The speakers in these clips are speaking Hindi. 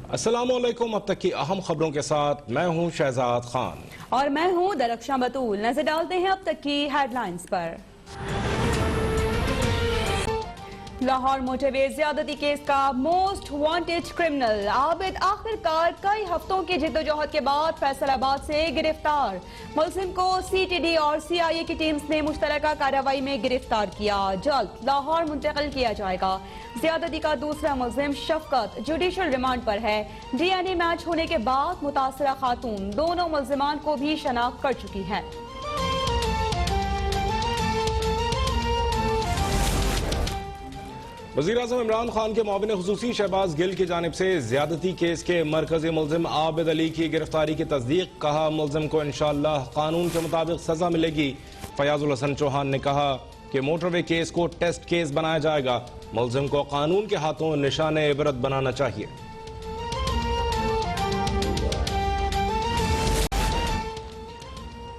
अस्सलामुअलैकुम। अब तक की अहम खबरों के साथ मैं हूं शहजाद खान और मैं हूं दरख्शां बतूल। नजर डालते हैं अब तक की हेडलाइंस पर। लाहौर मोटरवे ज्यादती केस का मोस्ट वांटेड क्रिमिनल आबिद आखिरकार कई हफ्तों की जिद्दोजहद के बाद फैसलाबाद से गिरफ्तार। मुलजिम को सीटीडी और सीआईए की टीम्स ने मुश्तरका कार्रवाई में गिरफ्तार किया। जल्द लाहौर मुंतकिल किया जाएगा। ज्यादती का दूसरा मुलजिम शफकत जुडिशल रिमांड पर है। डीएनए मैच होने के बाद मुतासरा खातून दोनों मुलजिमान को भी शनाख्त कर चुकी है। वज़ीर-ए-आज़म इमरान खान के मुआविन खुसूसी शहबाज गिल की जानिब से ज्यादती केस के मरकजी मुलजिम आबिद अली की गिरफ्तारी की तस्दीक। कहा, मुलजिम को इंशाअल्लाह कानून के मुताबिक सजा मिलेगी। फयाजुल हसन चौहान ने कहा कि मोटरवे केस को टेस्ट केस बनाया जाएगा। मुलजिम को कानून के हाथों निशाने इबरत बनाना चाहिए।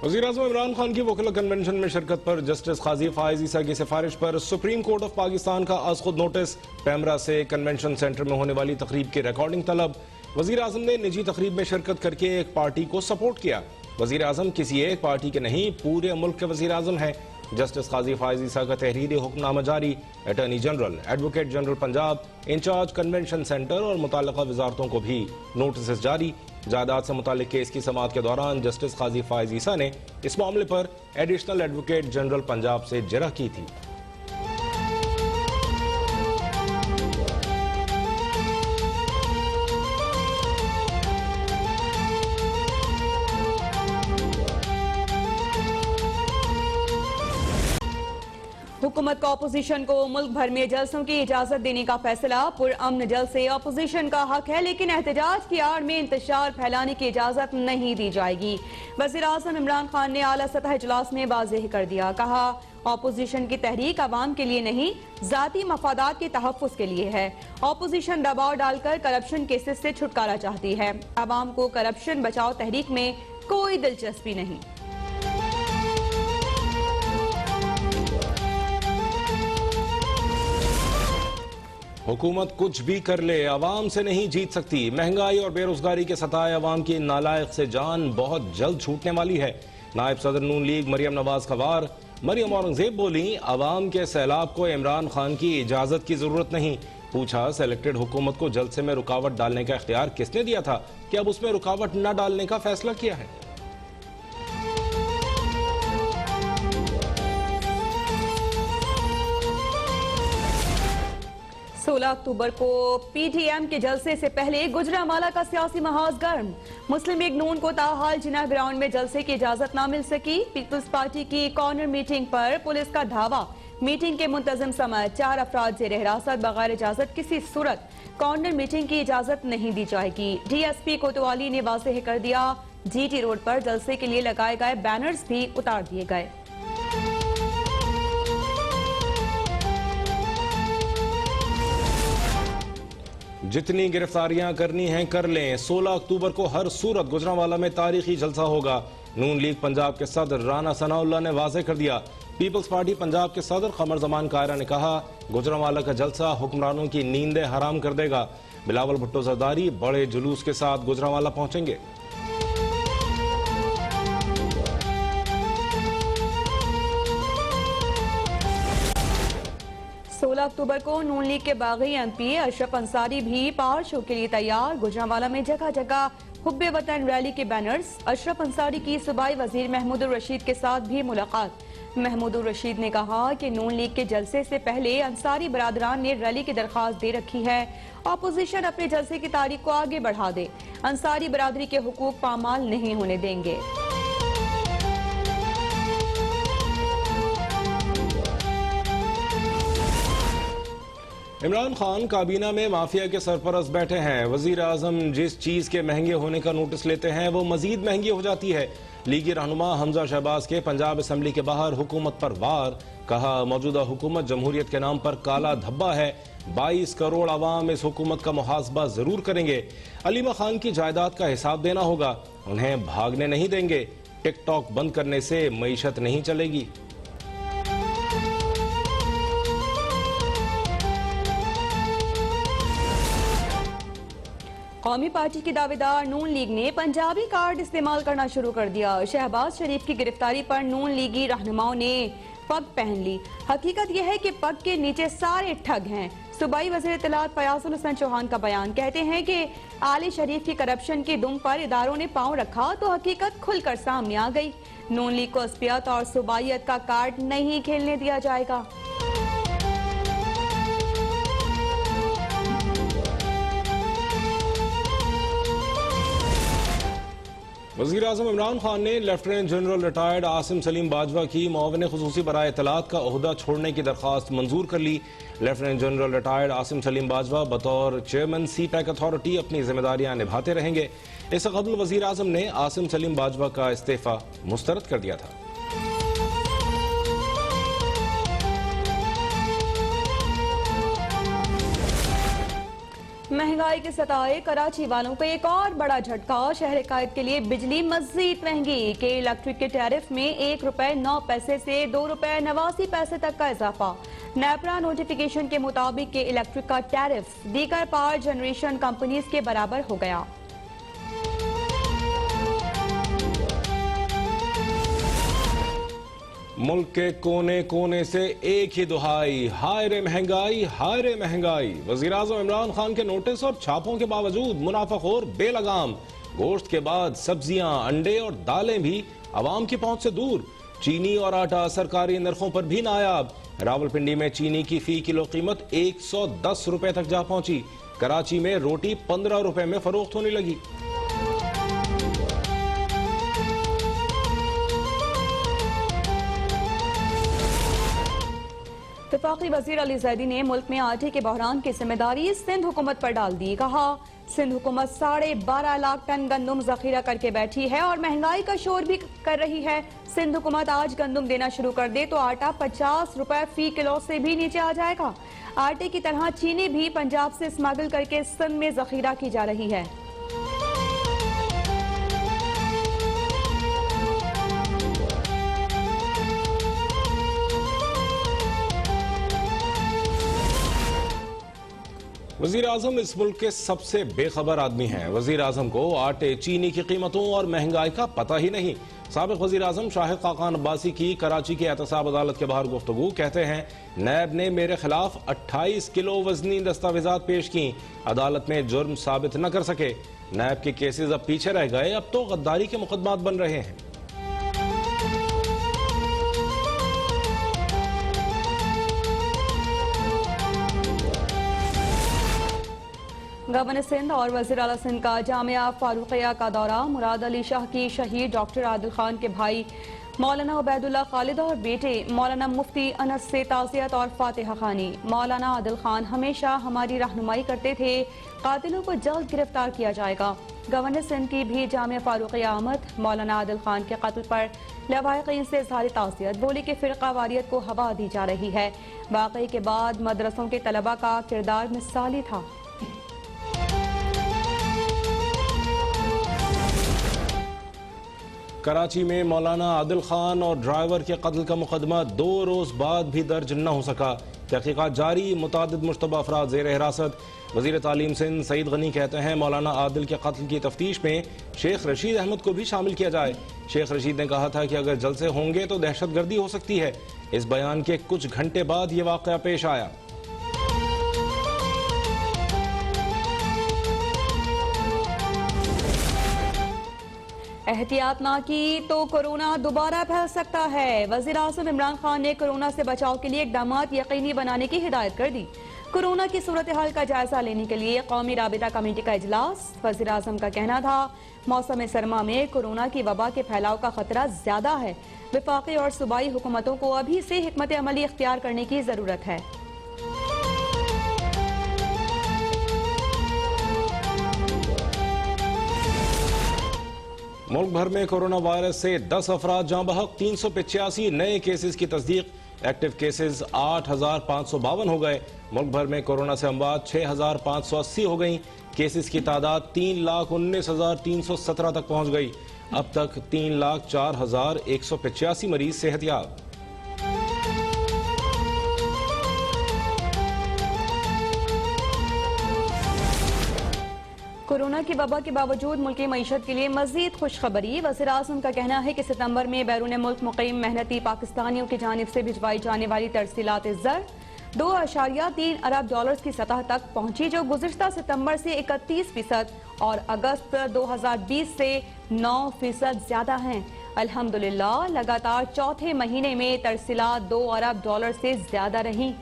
वज़ीर-ए-आज़म इमरान खान की वकील कन्वेंशन में शिरकत पर जस्टिस काजी फायज ईसा की सिफारिश पर सुप्रीम कोर्ट ऑफ पाकिस्तान का आज खुद नोटिस। पैमरा से कन्वेंशन सेंटर में होने वाली तकरीब की रिकॉर्डिंग तलब। वज़ीर-ए-आज़म ने निजी तकरीब में शिरकत करके एक पार्टी को सपोर्ट किया। वज़ीर-ए-आज़म किसी एक पार्टी के नहीं, पूरे मुल्क के वज़ीर-ए-आज़म हैं। जस्टिस काजी फायज ईसा का तहरीरी हुक्मनामा जारी। Attorney general, advocate general Punjab, in charge convention centre और मुताल्लिका वजारतों को भी नोटिस जारी। जायदाद से मुताल्लिक केस की समाअत के दौरान जस्टिस काजी फायज ईसा ने इस मामले पर एडिशनल एडवोकेट जनरल पंजाब से जरह की थी। हुकूमत का अपोजिशन को मुल्क भर में जलसों की इजाजत देने का फैसला। पुरअमन जलसे अपोजिशन का हक है, लेकिन एहतजाज की आड़ में इंतशार फैलाने की इजाजत नहीं दी जाएगी। वज़ीर-ए-आज़म इमरान खान ने आला सतह इजलास में वाज़ेह कर दिया। कहा, अपोजिशन की तहरीक अवाम के लिए नहीं, जाती मफादात के तहफ़्फ़ुज़ के लिए है। अपोजिशन दबाव डालकर करप्शन केसेस से छुटकारा चाहती है। अवाम को करप्शन बचाओ तहरीक में कोई दिलचस्पी नहीं। हुकूमत कुछ भी कर ले, अवाम से नहीं जीत सकती। महंगाई और बेरोजगारी के सताए अवाम की नालायक से जान बहुत जल्द छूटने वाली है। नायब सदर नून लीग मरियम नवाज का वार। मरियम औरंगजेब बोली, अवाम के सैलाब को इमरान खान की इजाजत की जरूरत नहीं। पूछा, सेलेक्टेड हुकूमत को जलसे में रुकावट डालने का इख्तियार किसने दिया था कि अब उसमें रुकावट न डालने का फैसला किया है। 16 अक्टूबर को पीटीएम के जलसे से पहले गुजरांवाला का सियासी महाज गर्म। मुस्लिम लीग नून को ताहाल जिना ग्राउंड में जलसे की इजाजत न मिल सकी। पीपल्स पार्टी की कॉर्नर मीटिंग पर पुलिस का धावा। मीटिंग के मुंतजिम समेत 4 अफराद जेर हिरासत। बगैर इजाजत किसी सूरत कॉर्नर मीटिंग की इजाजत नहीं दी जाएगी। डीएसपी कोतवाली ने वाज़ेह कर दिया। जीटी रोड पर जलसे के लिए लगाए गए बैनर्स भी उतार दिए गए। जितनी गिरफ्तारियां करनी हैं कर लें। 16 अक्टूबर को हर सूरत गुजरांवाला में तारीखी जलसा होगा। नून लीग पंजाब के सदर राना सनाउल्लाह ने वाज़ेह कर दिया। पीपल्स पार्टी पंजाब के सदर कमर जमान कायरा ने कहा, गुजरांवाला का जलसा हुक्मरानों की नींदें हराम कर देगा। बिलावल भुट्टो जरदारी बड़े जुलूस के साथ गुजरांवाला पहुंचेंगे। अक्टूबर को नून लीग के बागी एमपी अशरफ अंसारी भी पावर शो के लिए तैयार। गुजरांवाला में जगह जगह हुब्बे वतन रैली के बैनर्स। अशरफ अंसारी की सूबाई वजीर महमूदुर रशीद के साथ भी मुलाकात। महमूदुर रशीद ने कहा कि नून लीग के जलसे से पहले अंसारी बरादरान ने रैली की दरख्वास्त दे रखी है। अपोजिशन अपने जलसे की तारीख को आगे बढ़ा दे। अंसारी बरादरी के हुकूक पामाल नहीं होने देंगे। इमरान खान काबीना में माफिया के सरपरस्त बैठे हैं। वजीर आजम जिस चीज के महंगे होने का नोटिस लेते हैं वो मजीद महंगी हो जाती है। लीगी रहनुमा हमजा शहबाज के पंजाब असम्बली के बाहर हुकूमत पर वार। कहा, मौजूदा हुकूमत जमहूरियत के नाम पर काला धब्बा है। 22 करोड़ आवाम इस हुकूमत का मुहासबा जरूर करेंगे। अलीमा खान की जायदाद का हिसाब देना होगा। उन्हें भागने नहीं देंगे। टिकटॉक बंद करने से मईशत नहीं चलेगी। कौमी पार्टी की दावेदार नून लीग ने पंजाबी कार्ड इस्तेमाल करना शुरू कर दिया। शहबाज शरीफ की गिरफ्तारी पर नून लीगी रहनुमाओं ने पग पहन ली। हकीकत यह है कि पग के नीचे सारे ठग हैं। सूबाई वज़ीर इत्तलात फयाजुल हसन चौहान का बयान, कहते हैं कि आले शरीफ की करप्शन की दुम पर इदारों ने पांव रखा तो हकीकत खुलकर सामने आ गई। नून लीग को असबियत और सूबाइयत का कार्ड नहीं खेलने दिया जाएगा। वज़ीर आज़म इमरान खान ने lieutenant general retired Asim Saleem Bajwa की मुआविन खुसूसी बराए इत्तलात का ओहदा छोड़ने की दरख्वास्त मंजूर कर ली। Lieutenant general retired Asim Saleem Bajwa बतौर चेयरमैन सी पैक अथॉरिटी अपनी जिम्मेदारियां निभाते रहेंगे। इससे कबल वज़ीर आज़म ने आसिम सलीम बाजवा का इस्तीफा मुस्तरद कर दिया था। महंगाई के सताए कराची वालों को एक और बड़ा झटका। शहर कायद के लिए बिजली मजीद महंगी। के इलेक्ट्रिक के टैरिफ में ₹1.09 से ₹2.89 तक का इजाफा। नेपरा नोटिफिकेशन के मुताबिक के इलेक्ट्रिक का टैरिफ दीगर पावर जनरेशन कंपनीज के बराबर हो गया। मुल्क के कोने कोने से एक ही दुहाई, हाय रे महंगाई, हाय रे महंगाई। वज़ीर आज़म इमरान खान के नोटिस और छापों के बावजूद मुनाफाखोर बेलगाम। गोश्त के बाद सब्जियां, अंडे और दालें भी आवाम की पहुंच से दूर। चीनी और आटा सरकारी नरखों पर भी नायाब। रावलपिंडी में चीनी की फी किलो कीमत 110 रुपए तक जा पहुंची। कराची में रोटी 15 रुपए में फरोख्त होने लगी। वफाकी वजीर अली जैदी ने मुल्क में आटे के बहरान की जिम्मेदारी सिंध हुकूमत पर डाल दी। कहा, सिंध हुकूमत 12.5 लाख टन गंदुम जखीरा करके बैठी है और महंगाई का शोर भी कर रही है। सिंध हुकूमत आज गंदुम देना शुरू कर दे तो आटा 50 रुपए फी किलो से भी नीचे आ जाएगा। आटे की तरह चीनी भी पंजाब से स्मगल करके सिंध में जखीरा की जा रही है। वज़ीर आज़म इस मुल्क के सबसे बेखबर आदमी हैं। वज़ीर आज़म को आटे, चीनी की कीमतों और महंगाई का पता ही नहीं। साबिक़ वज़ीर आज़म शाहिद खाकान अब्बासी की कराची की एहतसाब अदालत के बाहर गुफ्तगू, कहते हैं नैब ने मेरे खिलाफ 28 किलो वजनी दस्तावेजात पेश की, अदालत में जुर्म साबित न कर सके। नैब के केसेस अब पीछे रह गए, अब तो गद्दारी के मुकदमात बन रहे हैं। गवर्नर सिंध और वज़ीर आला सिंध का जामिया फारूकिया का दौरा। मुराद अली शाह की शहीद डॉक्टर आदिल खान के भाई मौलाना उबैदुल्लाह खालिद और बेटे मौलाना मुफ्ती अनस से ताज़ियत और फातिहा खानी। मौलाना आदिल खान हमेशा हमारी रहनुमाई करते थे, कातिलों को जल्द गिरफ्तार किया जाएगा। गवर्नर सिंध की भी जामिया फारूकिया आमद। मौलाना आदिल खान के कत्ल पर लवाहिकीन से इज़हार ताज़ियत। बोली कि फ़िरका वारियत को हवा दी जा रही है। वाक़ई के बाद मदरसों के तलबा का किरदार मिसाली था। कराची में मौलाना आदिल खान और ड्राइवर के कत्ल का मुकदमा 2 रोज बाद भी दर्ज न हो सका। तहकीकात जारी, मुतादिद मुश्तबा अफराद ज़ेर हिरासत। वज़ीर तालीम सिंध सईद गनी कहते हैं मौलाना आदिल के कत्ल की तफ्तीश में शेख रशीद अहमद को भी शामिल किया जाए। शेख रशीद ने कहा था कि अगर जलसे होंगे तो दहशतगर्दी हो सकती है। इस बयान के कुछ घंटे बाद ये वाक़या पेश आया। एहतियात ना की तो कोरोना दोबारा फैल सकता है। वज़ीर आज़म इमरान खान ने कोरोना से बचाव के लिए इक़दामात यकीनी बनाने की हिदायत कर दी। कोरोना की सूरत हाल का जायजा लेने के लिए कौमी राबिता कमेटी का इजलास। वज़ीर आज़म का कहना था मौसम सरमा में कोरोना की वबा के फैलाव का खतरा ज्यादा है। वफाकी और सूबाई हुकूमतों को अभी से हिकमत अमली इख्तियार करने की जरूरत है। मुल्क भर में कोरोना वायरस से 10 अफराद जाँ बहक, 385 नए केसेस की तस्दीक। एक्टिव केसेस 8,552 हो गए। मुल्क भर में कोरोना से अमवात 6,580 हो गई। केसेस की तादाद 3,19,317 तक पहुंच गई। अब तक 3,04,185 मरीज सेहतयाब। कोरोना की वबा के बावजूद मुल्की मईशत के लिए मजीद खुशखबरी। वज़ीर आज़म का कहना है कि सितंबर में बैरून मुल्क मुक़ीम मेहनती पाकिस्तानियों की जानिब से भिजवाई जाने वाली तरसीलात ज़र 2.3 अरब डॉलर्स की सतह तक पहुंची, जो गुज़िश्ता सितंबर से 31% और अगस्त 2020 से 9% ज्यादा हैं। अल्हम्दुलिल्लाह लगातार चौथे महीने में तरसीलात 2 अरब डॉलर से ज्यादा रही।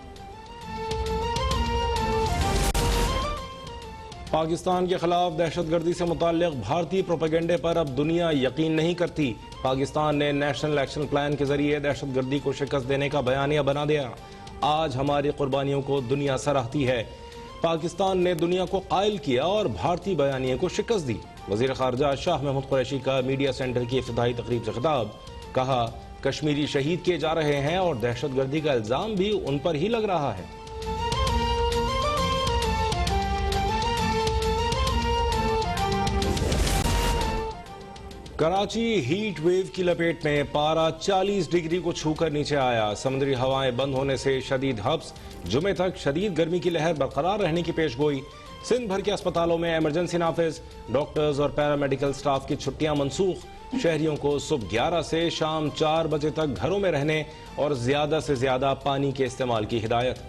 पाकिस्तान के खिलाफ दहशतगर्दी से मुताल्लिक भारतीय प्रोपेगेंडे पर अब दुनिया यकीन नहीं करती। पाकिस्तान ने नेशनल एक्शन प्लान के जरिए दहशतगर्दी को शिकस्त देने का बयानिया बना दिया। आज हमारी कुर्बानियों को दुनिया सराहती है। पाकिस्तान ने दुनिया को कायल किया और भारतीय बयानिए को शिकस्त दी। वजीर खारजा शाह महमूद कुरैशी का मीडिया सेंटर की इफ्तिताही तकरीब से खिताब। कहा, कश्मीरी शहीद किए जा रहे हैं और दहशतगर्दी का इल्जाम भी उन पर ही लग रहा है। कराची हीट वेव की लपेट में, पारा 40 डिग्री को छूकर नीचे आया। समुद्री हवाएं बंद होने से शदीद हब्स, जुमे तक शदीद गर्मी की लहर बरकरार रहने की पेशगोई। सिंध भर के अस्पतालों में इमरजेंसी नाफिज, डॉक्टर्स और पैरामेडिकल स्टाफ की छुट्टियां मनसूख। शहरियों को सुबह 11 से शाम 4 बजे तक घरों में रहने और ज्यादा से ज्यादा पानी के इस्तेमाल की हिदायत।